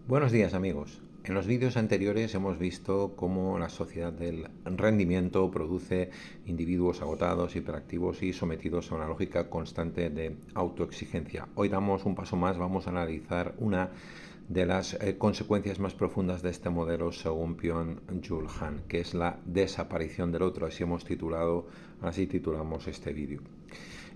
Buenos días amigos. En los vídeos anteriores hemos visto cómo la sociedad del rendimiento produce individuos agotados, hiperactivos y sometidos a una lógica constante de autoexigencia. Hoy damos un paso más, vamos a analizar una de las consecuencias más profundas de este modelo según Byung-Chul Han, que es la desaparición del otro. Así titulamos este vídeo.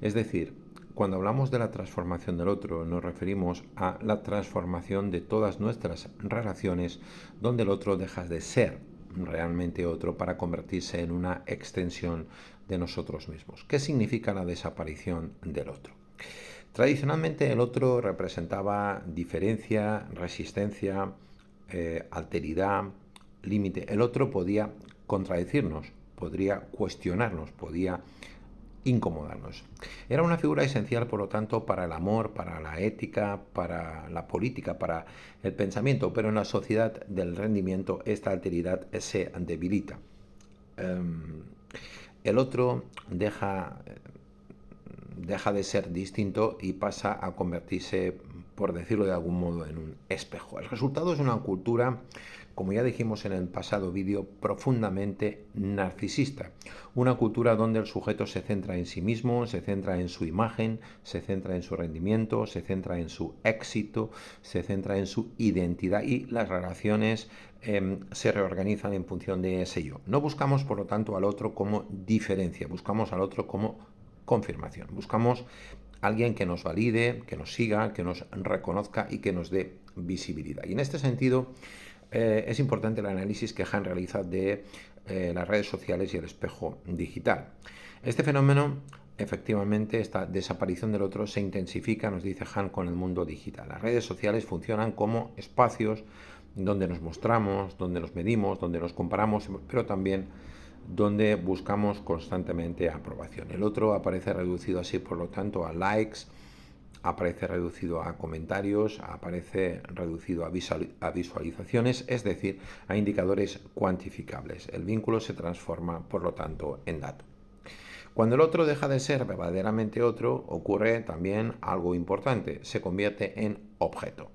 Es decir, cuando hablamos de la transformación del otro, nos referimos a la transformación de todas nuestras relaciones, donde el otro deja de ser realmente otro para convertirse en una extensión de nosotros mismos. ¿Qué significa la desaparición del otro? Tradicionalmente el otro representaba diferencia, resistencia, alteridad, límite. El otro podía contradecirnos, podría cuestionarnos, podía incomodarnos. Era una figura esencial, por lo tanto, para el amor, para la ética, para la política, para el pensamiento, pero en la sociedad del rendimiento esta alteridad se debilita. El otro deja de ser distinto y pasa a convertirse, por decirlo de algún modo, en un espejo. El resultado es una cultura, como ya dijimos en el pasado vídeo, profundamente narcisista. Una cultura donde el sujeto se centra en sí mismo, se centra en su imagen, se centra en su rendimiento, se centra en su éxito, se centra en su identidad y las relaciones se reorganizan en función de ese yo. No buscamos, por lo tanto, al otro como diferencia, buscamos al otro como confirmación. Buscamos alguien que nos valide, que nos siga, que nos reconozca y que nos dé visibilidad. Y en este sentido es importante el análisis que Han realiza de las redes sociales y el espejo digital. Este fenómeno, efectivamente, esta desaparición del otro se intensifica, nos dice Han, con el mundo digital. Las redes sociales funcionan como espacios donde nos mostramos, donde nos medimos, donde nos comparamos, pero también donde buscamos constantemente aprobación. El otro aparece reducido así, por lo tanto, a likes, aparece reducido a comentarios, aparece reducido a visualizaciones, es decir, a indicadores cuantificables. El vínculo se transforma, por lo tanto, en dato. Cuando el otro deja de ser verdaderamente otro, ocurre también algo importante, se convierte en objeto.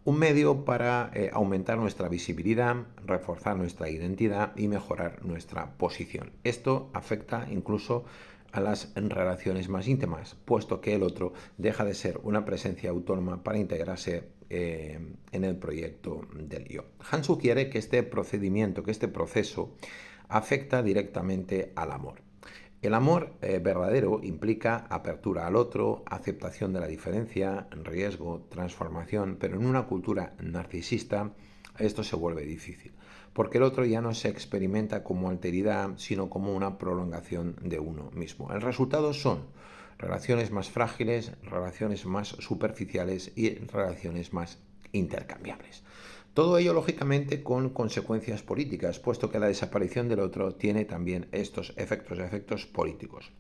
Un medio para aumentar nuestra visibilidad, reforzar nuestra identidad y mejorar nuestra posición. Esto afecta incluso a las relaciones más íntimas, puesto que el otro deja de ser una presencia autónoma para integrarse en el proyecto del yo. Han sugiere que este procedimiento, que este proceso, afecta directamente al amor. El amor verdadero implica apertura al otro, aceptación de la diferencia, riesgo, transformación, pero en una cultura narcisista esto se vuelve difícil, porque el otro ya no se experimenta como alteridad, sino como una prolongación de uno mismo. El resultado son relaciones más frágiles, relaciones más superficiales y relaciones más intercambiables. Todo ello, lógicamente, con consecuencias políticas, puesto que la desaparición del otro tiene también estos efectos políticos.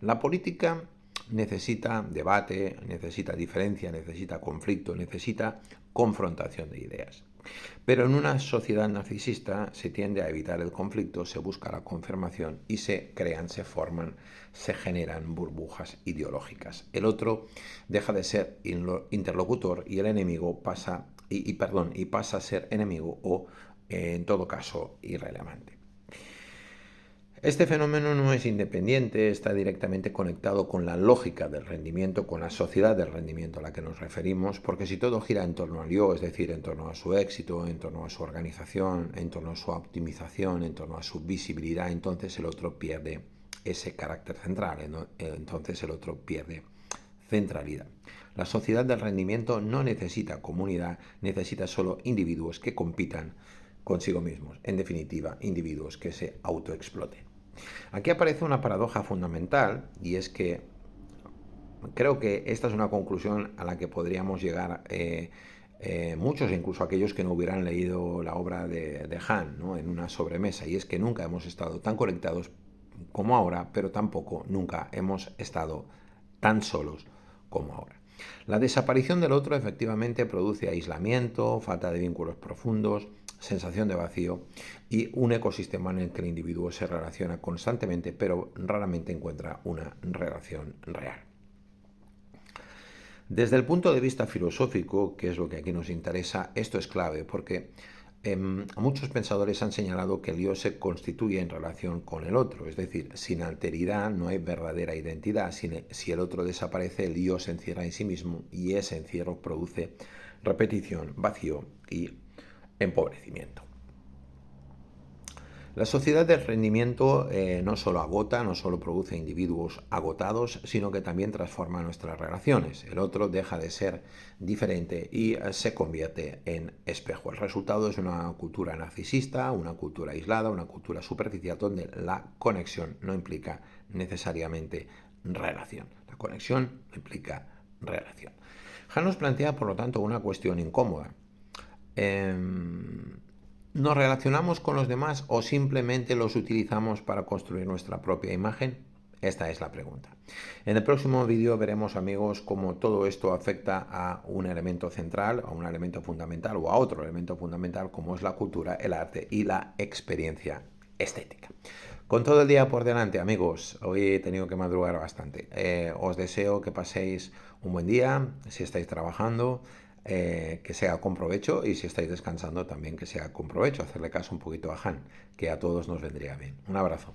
La política necesita debate, necesita diferencia, necesita conflicto, necesita confrontación de ideas. Pero en una sociedad narcisista se tiende a evitar el conflicto, se busca la confirmación y se crean, se forman, se generan burbujas ideológicas. El otro deja de ser interlocutor y el enemigo pasa pasa a ser enemigo o, en todo caso, irrelevante. Este fenómeno no es independiente, está directamente conectado con la lógica del rendimiento, con la sociedad del rendimiento a la que nos referimos, porque si todo gira en torno al yo, es decir, en torno a su éxito, en torno a su organización, en torno a su optimización, en torno a su visibilidad, entonces el otro pierde ese carácter central, entonces el otro pierde centralidad. La sociedad del rendimiento no necesita comunidad, necesita solo individuos que compitan consigo mismos, en definitiva, individuos que se autoexploten. Aquí aparece una paradoja fundamental y es que creo que esta es una conclusión a la que podríamos llegar muchos, incluso aquellos que no hubieran leído la obra de Han, ¿no?, en una sobremesa, y es que nunca hemos estado tan conectados como ahora, pero tampoco nunca hemos estado tan solos como ahora. La desaparición del otro efectivamente produce aislamiento, falta de vínculos profundos, sensación de vacío y un ecosistema en el que el individuo se relaciona constantemente, pero raramente encuentra una relación real. Desde el punto de vista filosófico, que es lo que aquí nos interesa, esto es clave porque muchos pensadores han señalado que el yo se constituye en relación con el otro, es decir, sin alteridad no hay verdadera identidad. Si el otro desaparece, el yo se encierra en sí mismo y ese encierro produce repetición, vacío y empobrecimiento. La sociedad del rendimiento no solo agota, no solo produce individuos agotados, sino que también transforma nuestras relaciones. El otro deja de ser diferente y se convierte en espejo. El resultado es una cultura narcisista, una cultura aislada, una cultura superficial donde la conexión no implica necesariamente relación. La conexión implica relación. Han nos plantea, por lo tanto, una cuestión incómoda. ¿Nos relacionamos con los demás o simplemente los utilizamos para construir nuestra propia imagen? Esta es la pregunta. En el próximo vídeo veremos, amigos, cómo todo esto afecta a un elemento central, a un elemento fundamental o a otro elemento fundamental como es la cultura, el arte y la experiencia estética. Con todo el día por delante, amigos, hoy he tenido que madrugar bastante. Os deseo que paséis un buen día, si estáis trabajando, que sea con provecho, y si estáis descansando también que sea con provecho. Hacerle caso un poquito a Han, que a todos nos vendría bien. Un abrazo.